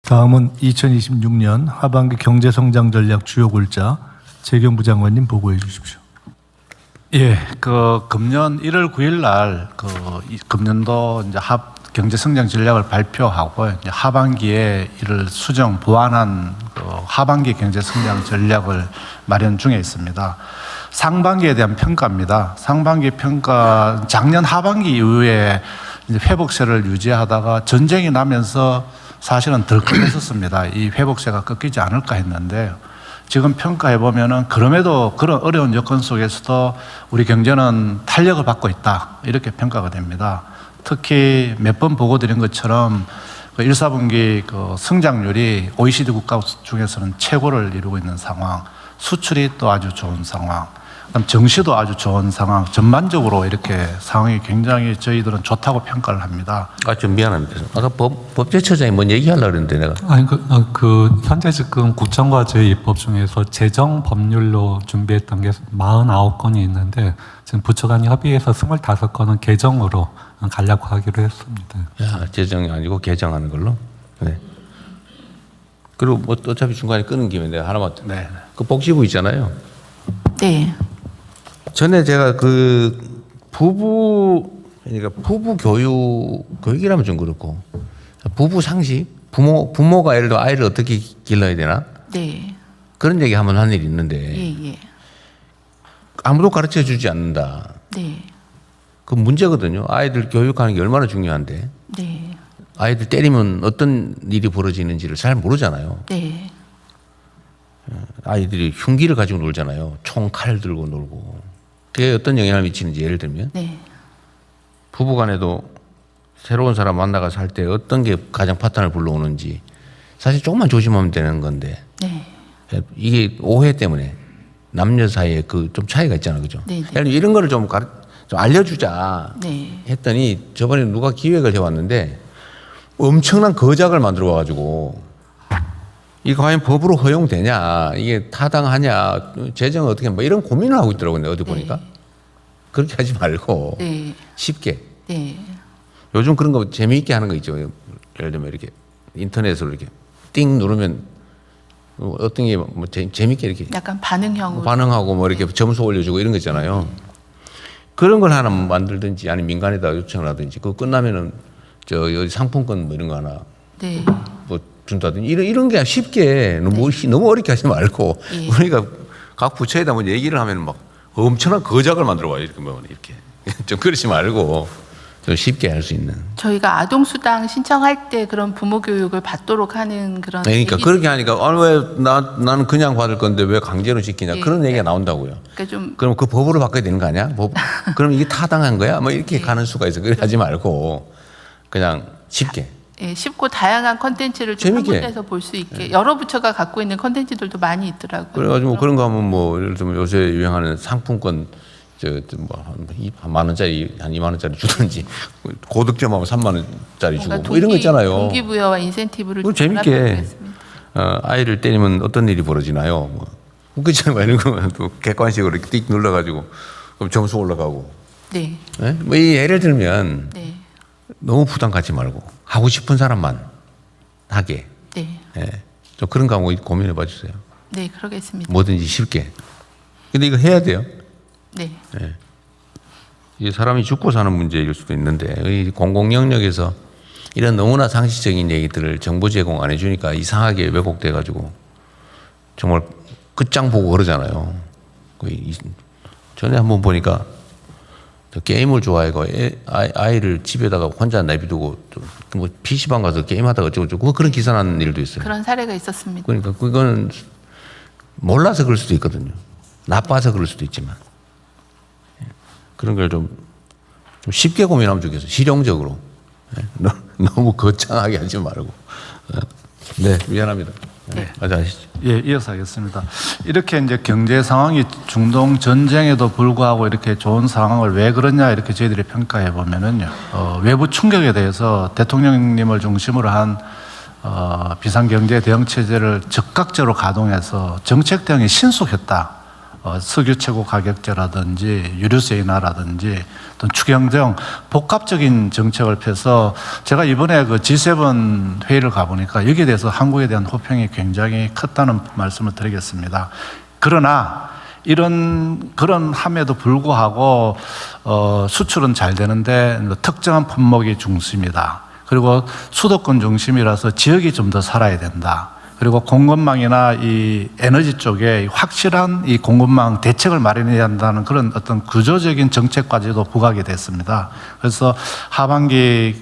다음은 2026년 하반기 경제성장 전략 주요 골자 재경부 장관님 보고해 주십시오. 예, 금년 1월 9일 날 금년도 이제 경제성장 전략을 발표하고 이제 하반기에 이를 수정 보완한 하반기 경제성장 전략을 마련 중에 있습니다. 상반기에 대한 평가입니다. 상반기 평가 작년 하반기 이후에 이제 회복세를 유지하다가 전쟁이 나면서 사실은 덜컥했었습니다. 이 회복세가 꺾이지 않을까 했는데 지금 평가해 보면은 그럼에도 그런 어려운 여건 속에서도 우리 경제는 탄력을 받고 있다 이렇게 평가가 됩니다. 특히 몇 번 보고 드린 것처럼 1, 4분기 성장률이 OECD 국가 중에서는 최고를 이루고 있는 상황, 수출이 또 아주 좋은 상황, 그다음 정시도 아주 좋은 상황, 전반적으로 이렇게 상황이 굉장히 저희들은 좋다고 평가를 합니다. 좀 미안합니다. 아까 법제처장이 뭔 얘기하려고 그랬는데 내가. 아니 현재 지금 국정과제 입법 중에서 재정 법률로 준비했던 게 49건이 있는데 지금 부처 간 협의해서 25건은 개정으로 가려고 하기로 했습니다. 야, 재정이 아니고 개정하는 걸로. 네. 그리고 뭐 어차피 중간에 끊은 김에 내가 하나만. 네. 그 복지부 있잖아요. 네. 전에 제가 그러니까 부부 교육이라면 좀 그렇고 부부 상식, 부모가 예를 들어 아이를 어떻게 길러야 되나? 네. 그런 얘기 한번 한 일이 있는데 예. 아무도 가르쳐 주지 않는다. 네. 그 문제거든요. 아이들 교육하는 게 얼마나 중요한데. 네. 아이들 때리면 어떤 일이 벌어지는지를 잘 모르잖아요. 네. 아이들이 흉기를 가지고 놀잖아요. 총, 칼 들고 놀고. 그게 어떤 영향을 미치는지 예를 들면 네. 부부간에도 새로운 사람 만나가서 할 때 어떤 게 가장 파탄을 불러오는지 사실 조금만 조심하면 되는 건데 네. 이게 오해 때문에 남녀 사이에 그 좀 차이가 있잖아요. 그죠? 네, 네. 예를 들면 이런 거를 좀 알려주자 네. 했더니 저번에 누가 기획을 해왔는데 엄청난 거작을 만들어 와가지고 이거 과연 법으로 허용되냐, 이게 타당하냐, 재정을 어떻게 뭐 이런 고민을 하고 있더라고요. 어디 보니까. 그렇게 하지 말고 네. 쉽게. 네. 요즘 그런 거 재미있게 하는 거 있죠. 예를 들면 이렇게 인터넷으로 이렇게 띵 누르면 어떤 게 뭐 재미있게 이렇게 약간 반응형으로. 반응하고 뭐 이렇게 점수 올려주고 이런 거 있잖아요. 그런 걸 하나 만들든지 아니면 민간에다 요청을 하든지 그거 끝나면은 여기 상품권 뭐 이런 거 하나 네. 뭐 준다든지 이런 게 쉽게 너무 어렵게 하지 말고 예. 그러니까 각 부처에다 뭐 얘기를 하면 막 엄청난 거작을 만들어 와요. 이렇게 좀 그러지 말고 좀 쉽게 할 수 있는. 저희가 아동수당 신청할 때 그런 부모 교육을 받도록 하는 그런. 그러니까 그렇게 하니까 왜 나는 그냥 받을 건데 왜 강제로 시키냐 예. 그런 얘기가 나온다고요. 그러니까 좀. 그럼 그 법으로 바꿔야 되는 거 아니야? 그럼 이게 타당한 거야? 뭐 이렇게 가는 수가 있어. 그래 하지 말고 그냥 쉽게. 예, 쉽고 다양한 컨텐츠를 좀 한 재밌게. 군데서 볼 수 있게 여러 부처가 갖고 있는 컨텐츠들도 많이 있더라고요. 그래가지고 뭐 그런 거 하면 뭐 예를 들면 요새 유행하는 상품권 한 10,000원짜리 한 20,000원짜리 주든지 고득점하면 30,000원짜리 주고 뭐 이런 거 있잖아요. 동기부여와 인센티브를 그거 좀 재밌게 결합해보겠습니다. 아이를 때리면 어떤 일이 벌어지나요? 뭐 그렇잖아요. 이런 거또 객관식으로 이렇게 띡 눌러가지고 그럼 점수 올라가고. 네. 네? 뭐이 예를 들면 네. 너무 부담 갖지 말고 하고 싶은 사람만 하게. 네. 예. 좀 그런 거 한번 고민해 봐 주세요. 네, 그러겠습니다. 뭐든지 쉽게. 근데 이거 해야 돼요. 네. 이게 사람이 죽고 사는 문제일 수도 있는데 이 공공 영역에서 이런 너무나 상식적인 얘기들을 정보 제공 안 해주니까 이상하게 왜곡돼 가지고 정말 끝장 보고 그러잖아요. 전에 한번 보니까 게임을 좋아해가 아이를 집에다가 혼자 내비두고 뭐 PC방 가서 게임하다가 어쩌고저쩌고 그런 기사 난 일도 있어요. 그런 사례가 있었습니다. 그러니까 그거는 몰라서 그럴 수도 있거든요. 나빠서 그럴 수도 있지만 그런 걸 좀 쉽게 고민하면 좋겠어요. 실용적으로. 너무 거창하게 하지 말고. 네, 미안합니다. 네, 맞아 하시죠. 예, 이어서 하겠습니다. 이렇게 이제 경제 상황이 중동 전쟁에도 불구하고 이렇게 좋은 상황을 왜 그러냐 이렇게 저희들이 평가해 보면은요, 외부 충격에 대해서 대통령님을 중심으로 한 비상경제 대응 체제를 적극적으로 가동해서 정책 대응이 신속했다. 석유 최고 가격제라든지 유류세 인하라든지 어떤 추경 등 복합적인 정책을 펴서 제가 이번에 그 G7 회의를 가보니까 여기에 대해서 한국에 대한 호평이 굉장히 컸다는 말씀을 드리겠습니다. 그러나 그런 함에도 불구하고 수출은 잘 되는데 특정한 품목이 중심이다. 그리고 수도권 중심이라서 지역이 좀 더 살아야 된다. 그리고 공급망이나 이 에너지 쪽에 확실한 이 공급망 대책을 마련해야 한다는 그런 어떤 구조적인 정책까지도 부각이 됐습니다. 그래서 하반기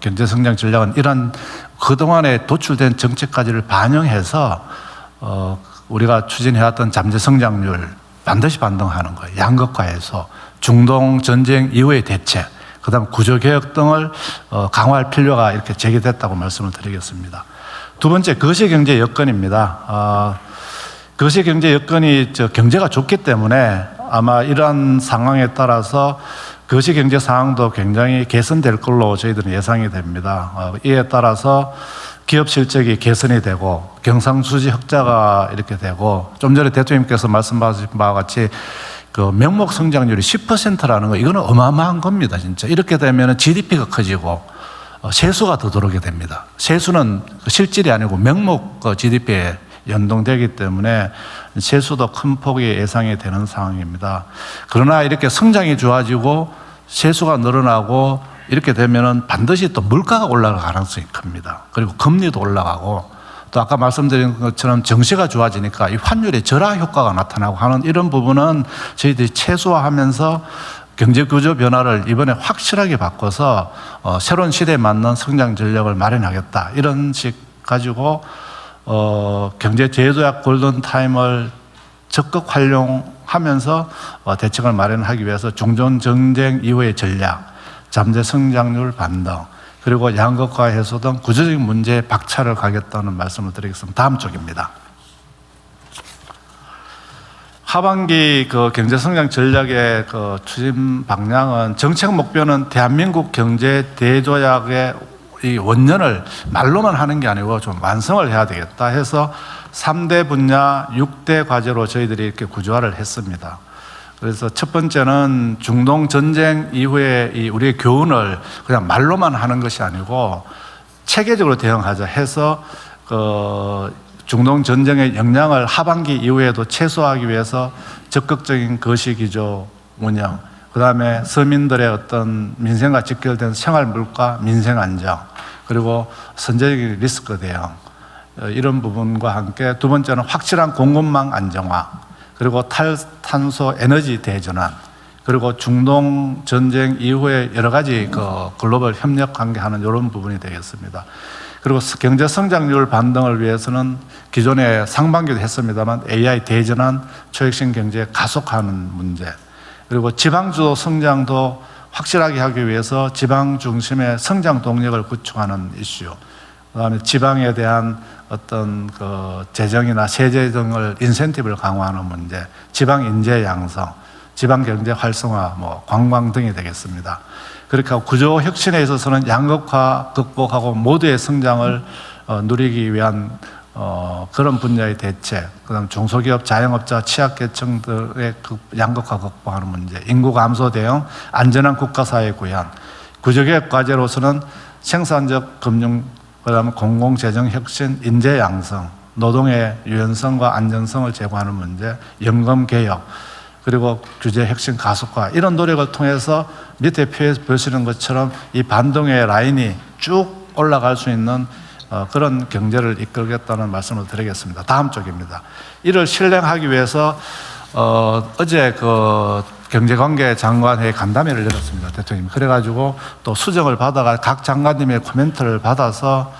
경제성장 전략은 이런 그동안에 도출된 정책까지를 반영해서 우리가 추진해왔던 잠재성장률 반드시 반등하는 거예요. 양극화해서 중동 전쟁 이후의 대책, 그다음 구조개혁 등을 강화할 필요가 이렇게 제기됐다고 말씀을 드리겠습니다. 두 번째, 거시경제 여건입니다. 거시경제 여건이 경제가 좋기 때문에 아마 이러한 상황에 따라서 거시경제 상황도 굉장히 개선될 걸로 저희들은 예상이 됩니다. 이에 따라서 기업 실적이 개선이 되고 경상수지 흑자가 이렇게 되고 좀 전에 대통령님께서 말씀하신 바와 같이 그 명목 성장률이 10%라는 거 이거는 어마어마한 겁니다. 진짜 이렇게 되면 GDP가 커지고 세수가 더 들어오게 됩니다. 세수는 실질이 아니고 명목 GDP에 연동되기 때문에 세수도 큰 폭이 예상이 되는 상황입니다. 그러나 이렇게 성장이 좋아지고 세수가 늘어나고 이렇게 되면은 반드시 또 물가가 올라갈 가능성이 큽니다. 그리고 금리도 올라가고 또 아까 말씀드린 것처럼 정시가 좋아지니까 이 환율의 절하 효과가 나타나고 하는 이런 부분은 저희들이 최소화하면서 경제 구조 변화를 이번에 확실하게 바꿔서 새로운 시대에 맞는 성장 전략을 마련하겠다. 이런 식 가지고 경제 제조약 골든 타임을 적극 활용하면서 대책을 마련하기 위해서 중동 전쟁 이후의 전략, 잠재 성장률 반등, 그리고 양극화 해소 등 구조적인 문제에 박차를 가겠다는 말씀을 드리겠습니다. 다음 쪽입니다. 하반기 그 경제성장 전략의 그 추진 방향은 정책 목표는 대한민국 경제 대조약의 이 원년을 말로만 하는 게 아니고 좀 완성을 해야 되겠다 해서 3대 분야 6대 과제로 저희들이 이렇게 구조화를 했습니다. 그래서 첫 번째는 중동 전쟁 이후에 이 우리의 교훈을 그냥 말로만 하는 것이 아니고 체계적으로 대응하자 해서 중동 전쟁의 영향을 하반기 이후에도 최소화하기 위해서 적극적인 거시기조 운영, 그 다음에 서민들의 어떤 민생과 직결된 생활 물가, 민생 안정, 그리고 선제적인 리스크 대응, 이런 부분과 함께 두 번째는 확실한 공급망 안정화, 그리고 탈탄소 에너지 대전환, 그리고 중동 전쟁 이후에 여러 가지 그 글로벌 협력 관계하는 이런 부분이 되겠습니다. 그리고 경제 성장률 반등을 위해서는 기존에 상반기도 했습니다만 AI 대전환, 초혁신 경제 가속하는 문제, 그리고 지방주도 성장도 확실하게 하기 위해서 지방 중심의 성장 동력을 구축하는 이슈, 그다음에 지방에 대한 어떤 그 재정이나 세제 등을 인센티브를 강화하는 문제, 지방 인재 양성, 지방 경제 활성화, 관광 등이 되겠습니다. 그렇게 하고 구조 혁신에 있어서는 양극화 극복하고 모두의 성장을 누리기 위한 그런 분야의 대책, 그다음 중소기업, 자영업자, 취약계층들의 양극화 극복하는 문제, 인구 감소 대응, 안전한 국가사회 구현, 구조개혁 과제로서는 생산적 금융, 그다음에 공공재정 혁신, 인재 양성, 노동의 유연성과 안전성을 제고하는 문제, 연금 개혁, 그리고 규제 혁신 가속화, 이런 노력을 통해서 밑에 보시는 것처럼 이 반동의 라인이 쭉 올라갈 수 있는 그런 경제를 이끌겠다는 말씀을 드리겠습니다. 다음 쪽입니다. 이를 실행하기 위해서 어제 그 경제관계 장관회의 간담회를 열었습니다. 대통령님. 그래가지고 또 수정을 받아가 각 장관님의 코멘트를 받아서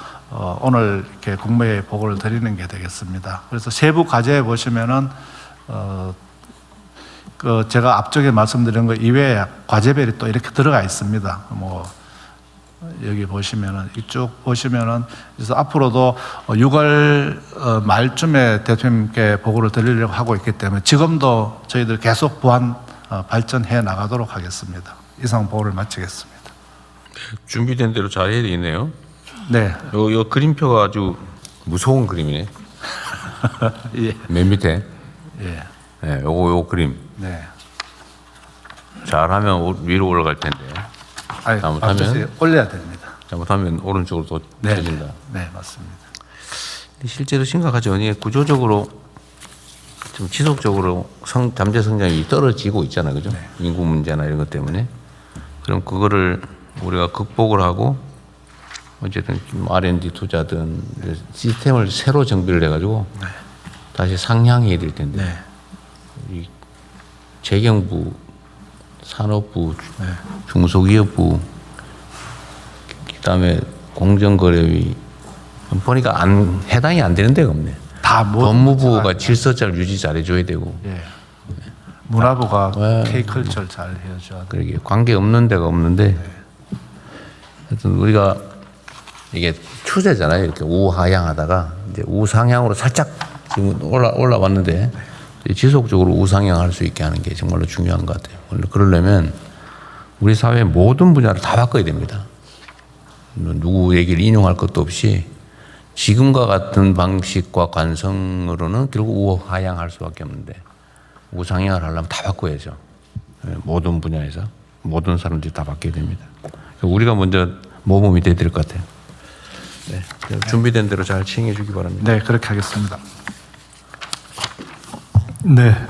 오늘 이렇게 국무회의 보고를 드리는 게 되겠습니다. 그래서 세부 과제에 보시면은 제가 앞쪽에 말씀드린 것 이외에 과제별이 또 이렇게 들어가 있습니다. 여기 보시면은 이쪽 보시면은 그래서 앞으로도 6월 말쯤에 대통령님께 보고를 드리려고 하고 있기 때문에 지금도 저희들 계속 보완 발전해 나가도록 하겠습니다. 이상 보고를 마치겠습니다. 준비된 대로 잘 해야 되겠네요. 네. 요 그림표가 아주 무서운 그림이네. 예. 맨 밑에. 예. 네, 요 그림 네. 잘하면 위로 올라갈 텐데 아니, 잘못하면? 앞쪽에 올려야 됩니다. 잘못하면 오른쪽으로 또 네. 펴진다. 네, 맞습니다. 실제로 심각하죠. 이게 구조적으로 좀 지속적으로 잠재 성장이 떨어지고 있잖아요, 그죠? 인구 문제나 이런 것 때문에. 그럼 그거를 우리가 극복을 하고 어쨌든 좀 R&D 투자든 시스템을 새로 정비를 해가지고 다시 상향해야 될 텐데 네. 이 재경부, 산업부, 중소기업부, 그다음에 공정거래위 보니까 해당이 안 되는 데가 없네. 다 법무부가 질서잘 유지 잘해줘야 되고, 예. 문화부가 네. K컬처를 잘 해줘야 돼. 그러게 관계 없는 데가 없는데, 하여튼 우리가 이게 추세잖아요. 이렇게 우하향하다가 이제 우상향으로 살짝 지금 올라왔는데 지속적으로 우상향할 수 있게 하는 게 정말로 중요한 것 같아요. 그러려면 우리 사회의 모든 분야를 다 바꿔야 됩니다. 누구 얘기를 인용할 것도 없이 지금과 같은 방식과 관성으로는 결국 우하향할 수밖에 없는데 우상향을 하려면 다 바꿔야죠. 모든 분야에서 모든 사람들이 다 바뀌어야 됩니다. 우리가 먼저 모범이 돼야 될 것 같아요. 네, 준비된 대로 잘 시행해 주기 바랍니다. 네, 그렇게 하겠습니다. 네.